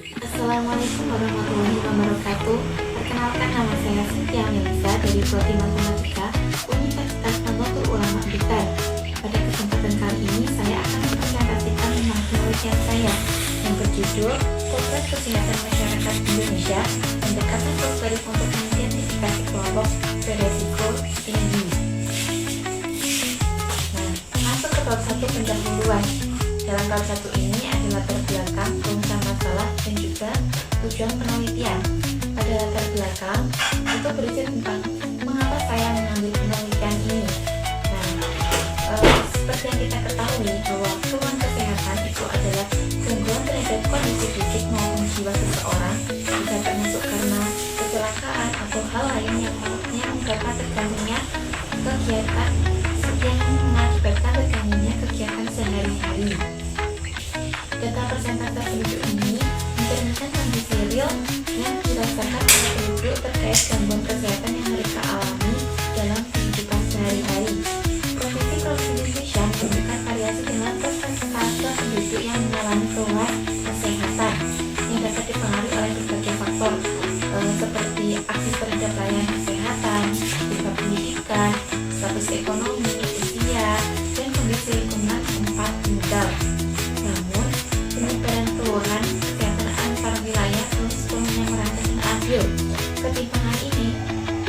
Assalamualaikum warahmatullahi wabarakatuh. Perkenalkan, nama saya Cynthia Melisa dari Prodi Matematika Universitas Nahdlatul Ulama Blitar. Pada kesempatan kali ini saya akan mempresentasikan tentang penelitian saya yang berjudul Potret Kesehatan Masyarakat Indonesia: Pendekatan Prospektif untuk Mengidentifikasi Kelompok Beresiko Tinggi. Nah, masuk ke bab 1 pendahuluan. Dalam bab 1 ini ada latar belakang, rumusan masalah, dan juga tujuan penelitian. Pada latar belakang itu berisi tentang mengapa saya mengambil penelitian ini. Nah, seperti yang kita ketahui bahwa keluhan kesehatan itu adalah gangguan terhadap kondisi fisik maupun jiwa seseorang, bisa termasuk karena kecelakaan atau hal lain yang menyebabkan terganggunya kegiatan kegiatan sehari-hari. Data persentase penduduk ini mencerminkan kondisi real yang dirasakan oleh penduduk terkait gangguan kesehatan yang mereka alami dalam kehidupan sehari-hari. Provinsi-provinsi Indonesia menunjukkan variasi dengan persentase penduduk yang mengalami keluhan kesehatan yang dapat dipengaruhi oleh berbagai faktor seperti akses terhadap layanan kesehatan, tingkat pendidikan, status ekonomi, usia, dan kondisi lingkungan tempat tinggal. Namun, penyebaran keluhan kesehatan antar wilayah belum sepenuhnya merata dan adil. Ketimpangan ini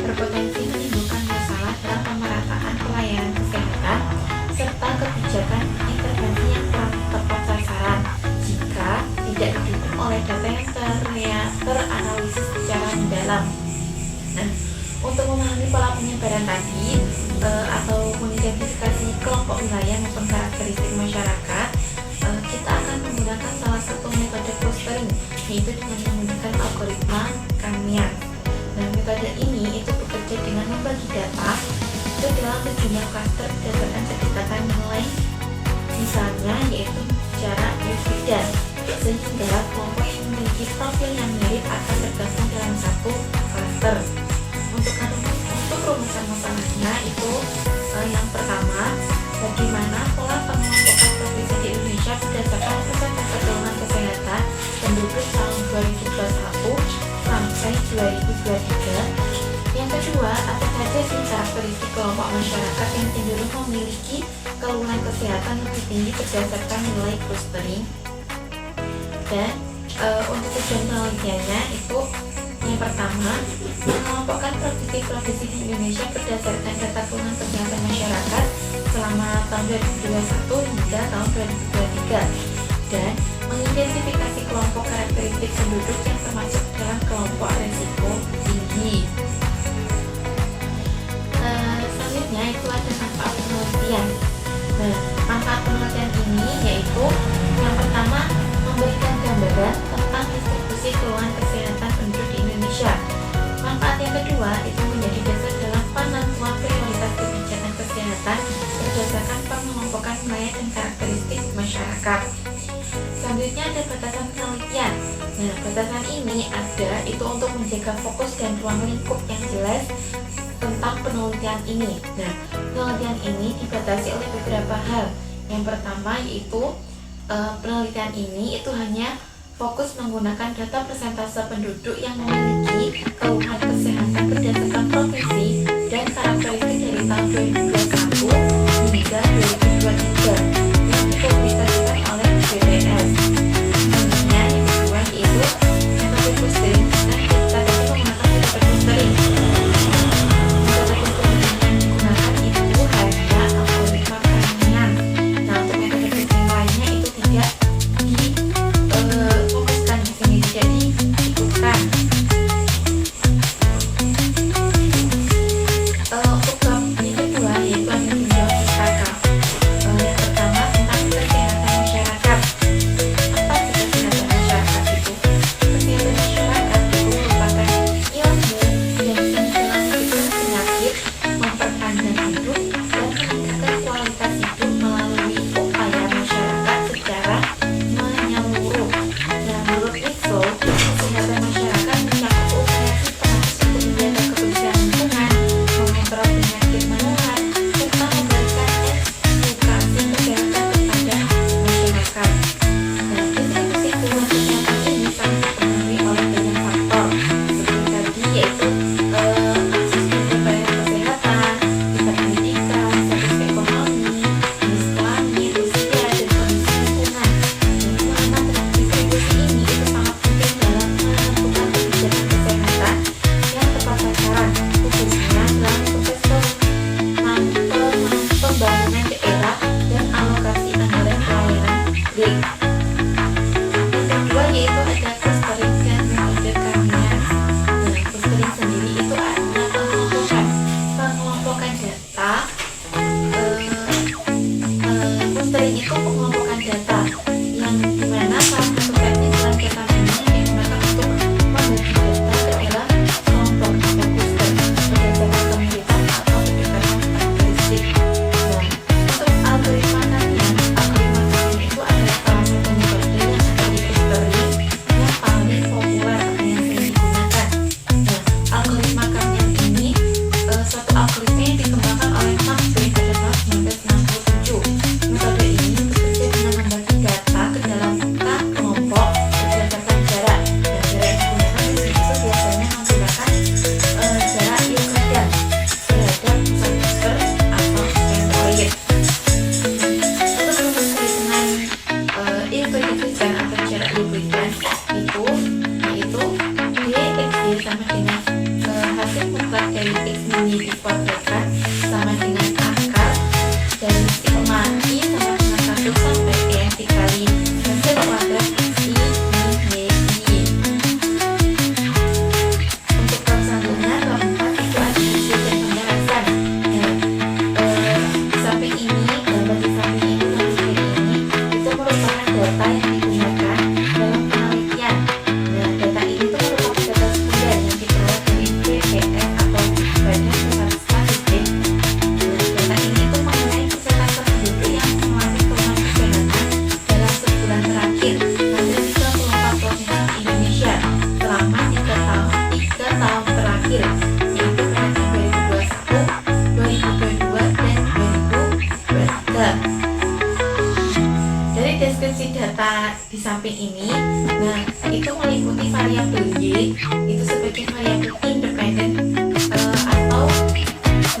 berpotensi menimbulkan masalah dalam pemerataan pelayanan kesehatan serta kebijakan intervensi yang kurang tepat sasaran jika tidak didukung oleh data yang teranalisis secara mendalam. Nah, untuk memahami pola penyebaran tadi atau mengidentifikasi kelompok wilayah maupun karakteristik masyarakat, kita akan menggunakan salah satu metode clustering, yaitu dengan menggunakan algoritma Kamian. Nah, metode ini itu bekerja dengan membagi data itu dalam sejumlah cluster berdasarkan kedekatan nilai, misalnya yaitu cara Euclidean, sehingga kelompok yang memiliki profil yang mirip akan tergabung dalam satu cluster. Untuk rumusan masalahnya itu yang pertama, bagaimana pola pengelompokan provinsi di Indonesia berdasarkan persentase keluhan kesehatan penduduk tahun 2021 sampai 2023. Yang kedua, apa saja sih karakteristik kelompok masyarakat yang cenderung memiliki keluhan kesehatan lebih tinggi berdasarkan nilai clustering. Dan untuk tujuan penelitiannya itu yang pertama, mengelompokkan provinsi-provinsi di Indonesia berdasarkan data keluhan kesehatan masyarakat selama tahun 2021 hingga tahun 2023 dan mengidentifikasi kelompok karakteristik penduduk yang termasuk dalam kelompok resiko tinggi. Selanjutnya itu ada manfaat penelitian. Nah, manfaat penelitian ini yaitu yang pertama, memberikan gambaran tentang distribusi keluhan kesehatan penduduk di Indonesia. Manfaat yang kedua itu menjadi dasar dalam penentuan prioritas kebijakan kesehatan berdasarkan pengelompokan wilayah dan karakteristik masyarakat. Selanjutnya ada batasan penelitian. Nah, batasan ini ada itu untuk menjaga fokus dan ruang lingkup yang jelas tentang penelitian ini. Nah, penelitian ini dibatasi oleh beberapa hal. Yang pertama yaitu penelitian ini itu hanya fokus menggunakan data persentase penduduk yang memiliki keluhan kesehatan berdasarkan provinsi dan karakteristik dari tahun 2021 hingga 2023 yang dipublikasikan oleh BPS. Selanjutnya yang kedua yaitu metode clustering. Nah, kita tadi menggunakan metode clustering. Metode clustering yang digunakan itu hanya algoritma Kamian. Nah, untuk metode clustering lainnya itu tidak difokuskan di sini, tidak diikutkan. Untuk diberikan itu yaitu DXY sama dengan hasil mutlak dari X mini dikuadratkan sama dengan akar dari si mati sama dengan 1 sampai N dikali hasil kuadrat X I Y. Untuk bab selanjutnya, bab 4 itu analisis dan pembahasan. Di samping ini, gambar di samping ini dan di sini itu merupakan data yang digunakan dalam penelitian. Data ini tuh merupakan data sekunder yang diperoleh dari BPS atau Badan Pusat Statistik. Data ini tuh mengenai persentase penduduk yang mengalami keluhan kesehatan dalam sebulan terakhir pada 34 provinsi Indonesia selama 3 tahun terakhir, yaitu pada 2021, 2022, dan 2023. Dari deskripsi data di samping ini, itu meliputi variabel Y, itu sebagai variabel independen atau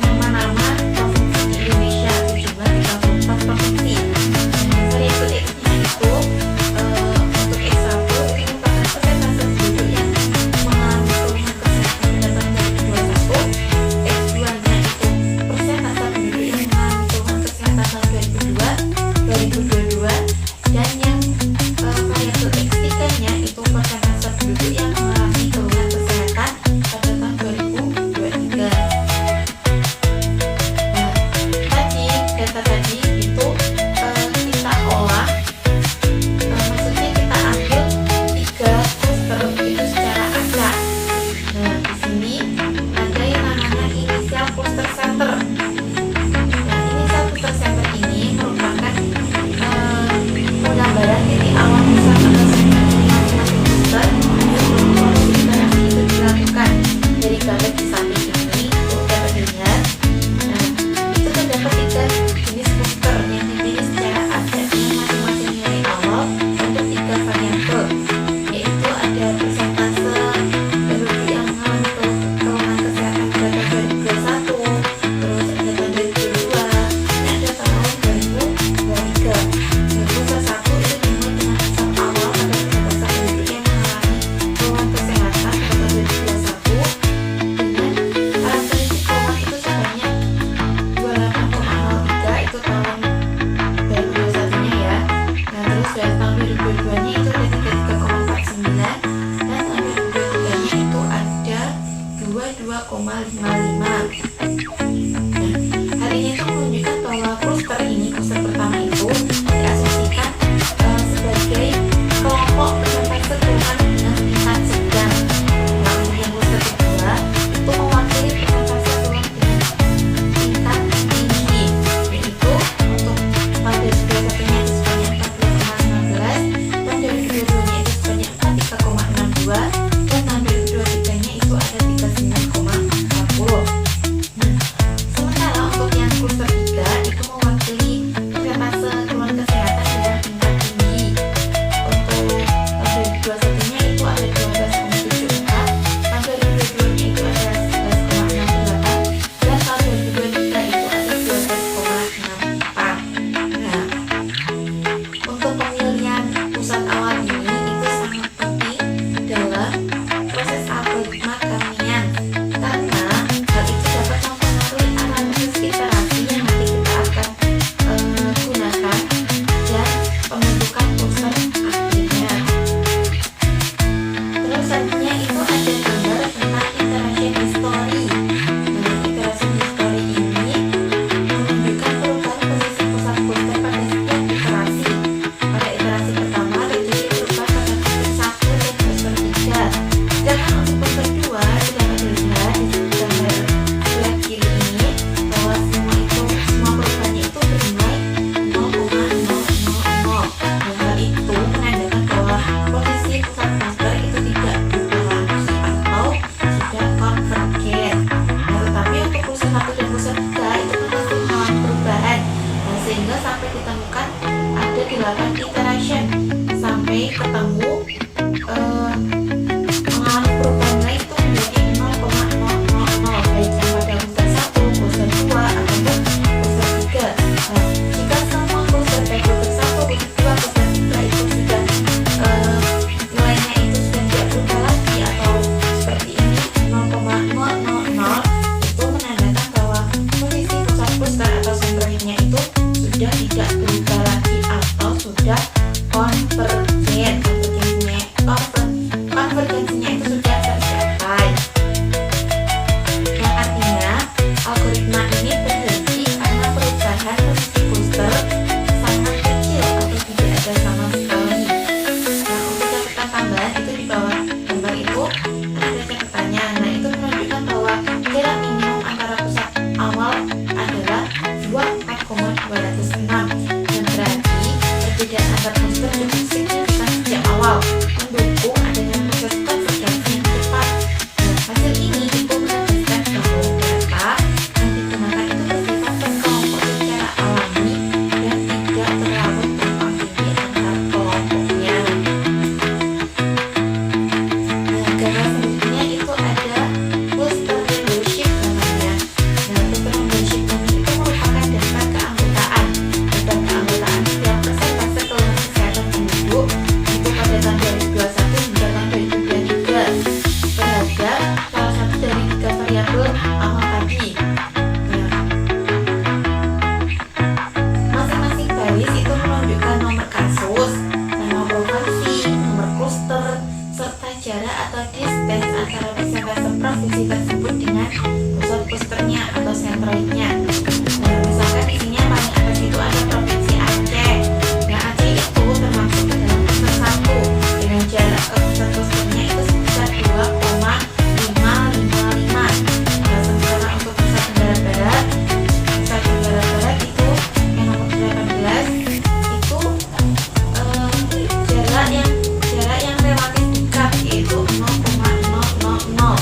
nama-nama provinsi di Indonesia, sejumlah 34 provinsi. Variabel X-nya itu untuk X1 itu merupakan persentase penduduk yang mengalami keluhan kesehatan pada tahun 2021. X2-nya itu persentase penduduk yang mengalami keluhan kesehatan tahun 2022, dan yang variabel X3-nya itu persentase penduduk yang mengalami keluhan kesehatan pada jarak atau distance antara persentase provinsi tersebut dengan pusat klusternya atau sentroidnya. Nah, misalkan di sini yang paling atas itu ada provinsi Aceh. Nah, Aceh itu termasuk ke dalam kluster 1 dengan jarak ke pusat klusternya itu sebesar 2,555. Nah, sementara untuk Nusa Tenggara Barat itu yang nomor 18 itu jarak yang relatif dekat yaitu 0,000. Nah,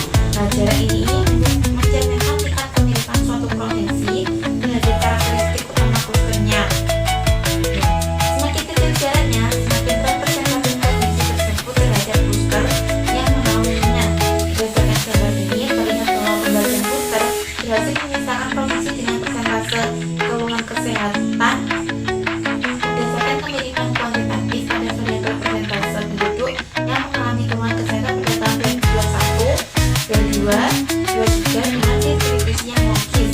jarak ini mencerminkan tingkat kemiripan suatu provinsi dengan karakteristik utama klusternya. Semakin kecil jaraknya, semakin berat persentase provinsi tersebut terhadap kluster yang menaunginya. Berdasarkan gambar ini, terlihat bahwa pembagian kluster berhasil memisahkan provinsi dengan persentase keluhan kesehatan berdasarkan kemiripan kuantitatif pada variabel persentase penduduk yang mengalami keluhan kesehatan pada tahun 2021, 2022, 2023 dengan distribusi yang logis.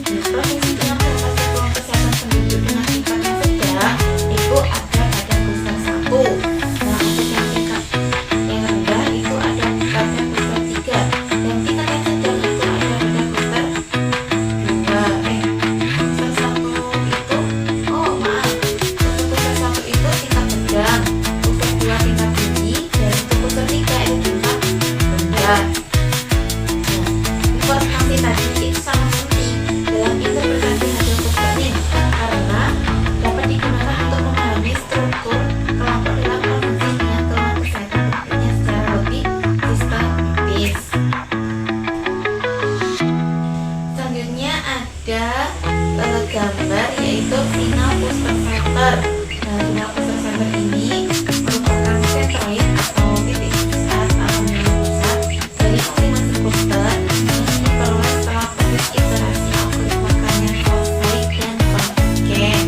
Nah, provinsi dengan persentase keluhan kesehatan penduduk dengan tingkat yang sedang itu ada pada kluster 1. Nah, untuk yang tingkat yang rendah itu ada pada kluster 3 dan tingkat yang sedang itu ada pada kluster 2. Kluster 1 itu kluster 1 itu tingkat sedang, kluster 2 tingkat tinggi, dan untuk kluster 3 itu tingkat rendah. Informasi tadi itu sangat penting dalam interpretasi hasil clustering karena dapat digunakan untuk memahami struktur kelompok dalam provinsi dengan keluhan kesehatan penduduknya secara lebih sistematis. Selanjutnya ada gambar yaitu final cluster center. Nah, final cluster center ini merupakan sentroid atau titik pusat atau nilai pusat dari masing-masing cluster yang diperoleh setelah proses iterasi algoritma Canyon selesai dan konvergen.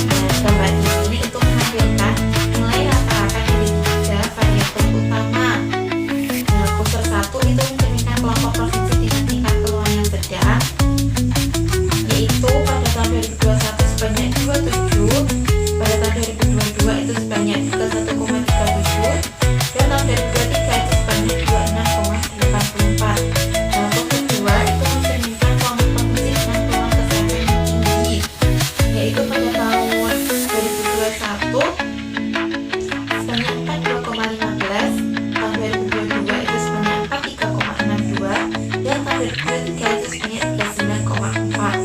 Nah, gambar ini itu menampilkan nilai rata-rata dari 3 variabel utama. Nah, cluster 1 itu mencerminkan kelompok provinsi dengan tingkat keluhan yang sedang, yaitu pada tahun 2021 sebanyak 27, pada tahun 2022 itu sebanyak 31,37, dan tahun 2023 itu sebanyak 26,84. Nah, untuk kedua itu mencerminkan kelompok provinsi dengan keluhan kesehatan yang tinggi, yaitu pada tahun 2021 sebanyak 42,15, tahun 2022 itu sebanyak 43,62, dan tahun 2023 itu sebanyak 39,4.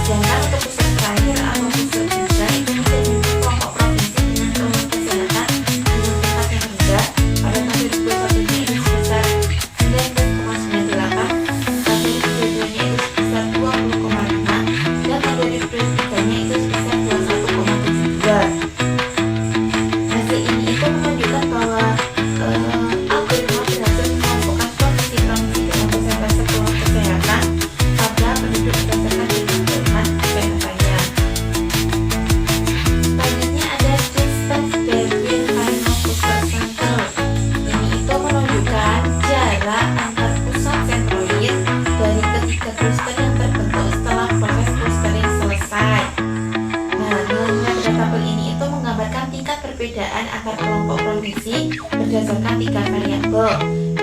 Sedangkan untuk pusat terakhir atau pusat 3 itu mencerminkan kelompok provinsi dengan keluhan kesehatan dengan tingkat yang rendah. Pada tahun 2021 ini sebesar 19,98, tahun 2022 nya itu sebesar 20,5, dan tahun 2023 nya itu sebesar 21,72. Hasil ini itu menunjukkan bahwa algoritma berhasil mengelompokkan provinsi-provinsi dengan persentase keluhan kesehatan pada penduduk berdasarkan tingkat keluhan kesehatannya. Selanjutnya ada distance between final cluster center. Ini itu menunjukkan jarak antar pusat sentroid dari ketiga kluster yang terbentuk setelah proses clustering selesai. Nah, nilai pada tabel ini itu menggambarkan tingkat perbedaan antar kelompok provinsi berdasarkan 3 variabel.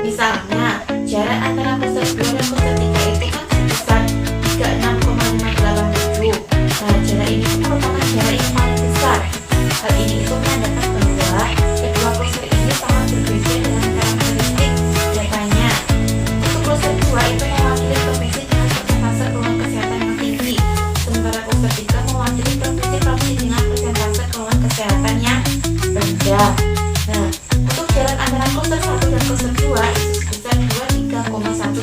Misalnya, jarak antara kluster 2 dan kluster 3 itu kan sebesar 36,587. Nah, jarak ini merupakan jarak yang paling besar. Hal ini itu menandakan bahwa kedua kluster ini sangat berbeda dalam karakteristik datanya. Untuk kluster 2 itu mewakili provinsi dengan persentase keluhan kesehatan yang tinggi, sementara kluster 3 mewakili provinsi-provinsi dengan persentase keluhan kesehatan yang rendah. Nah, untuk jarak antara kluster 1 dan kluster 2 itu sebesar 23,1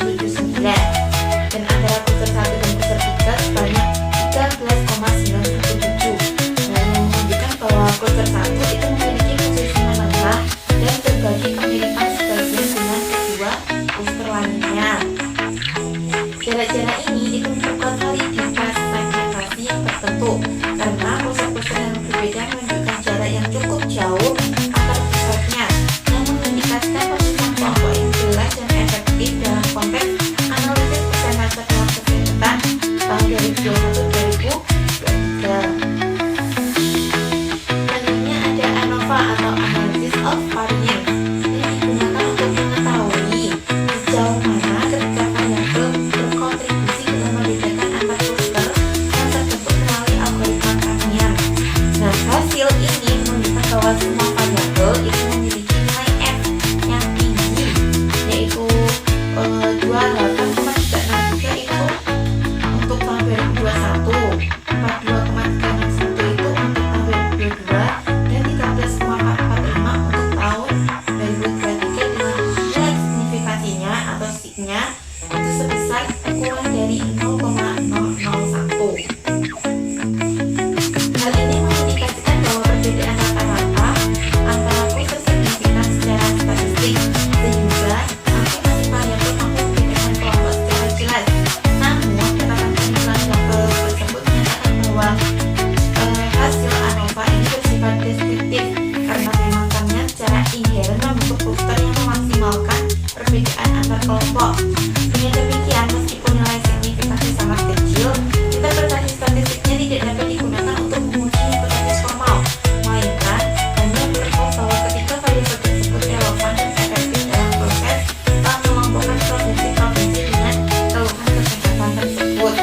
yang memaksimalkan perbedaan antar kelompok. Dengan demikian, meskipun nilai signifikasi sangat kecil, interpretasi statistiknya tidak dapat digunakan untuk menguji hipotesis formal, melainkan hanya berfungsi bahwa ketika variabel tersebut relevan dan efektif dalam proses mengelompokkan provinsi-provinsi dengan keluhan kesenjangan tersebut.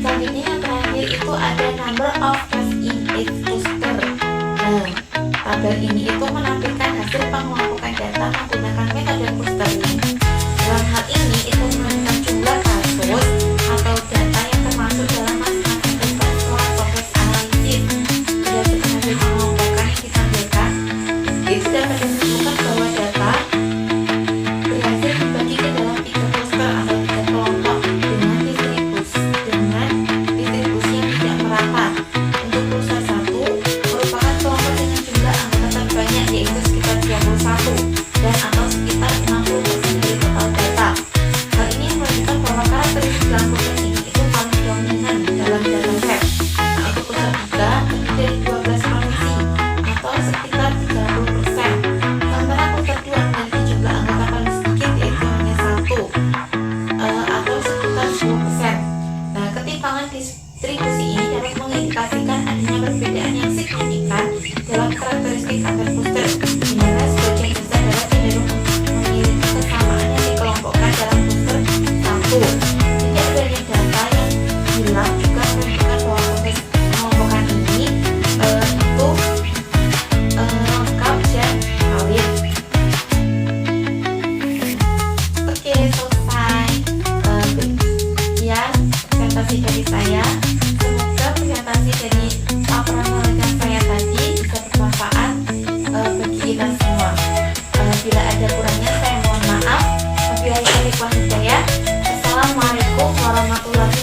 Selanjutnya yang terakhir itu ada number of cases in each cluster. Nah, tabel ini itu menampilkan hasil pengelompokan data menggunakan metode clustering. Dalam hal ini itu menunjukkan jumlah kasus atau data yang termasuk dalam masing-masing kelompok setelah proses analisis. Berdasarkan hasil pengelompokan yang ditampilkan, itu dapat ditentukan bahwa data berhasil dibagi ke dalam 3 cluster atau 3 kelompok dengan distribusi yang tidak merata. Untuk cluster 1 merupakan kelompok dengan jumlah anggota terbanyak, yaitu sekitar 21 dan atau sekitar 60% dari total data. Hal ini menunjukkan bahwa karakteristik dalam cluster ini itu paling dominan dalam dataset. Nah, untuk cluster 3 terdiri dari 12 provinsi atau sekitar 30%. Sementara cluster 2 memiliki jumlah anggota paling sedikit, yaitu hanya 1 atau sekitar 10%. Nah, ketimpangan distribusi ini dapat mengindikasikan adanya perbedaan yang signifikan dalam karakteristik antar cluster, di mana sebagian besar data cenderung memiliki kesamaan yang dikelompokkan dalam cluster 1. Tidak adanya data yang hilang juga menunjukkan bahwa proses pengelompokan ini itu lengkap dan valid. Oke, selesai. Sekian presentasi dari saya. Semoga presentasi dari paparan penelitian saya tadi bisa bermanfaat bagi kita semua. Bila ada kurangnya saya mohon maaf. Wabillahi taufiq wal hidayah. Assalamualaikum warahmatullahi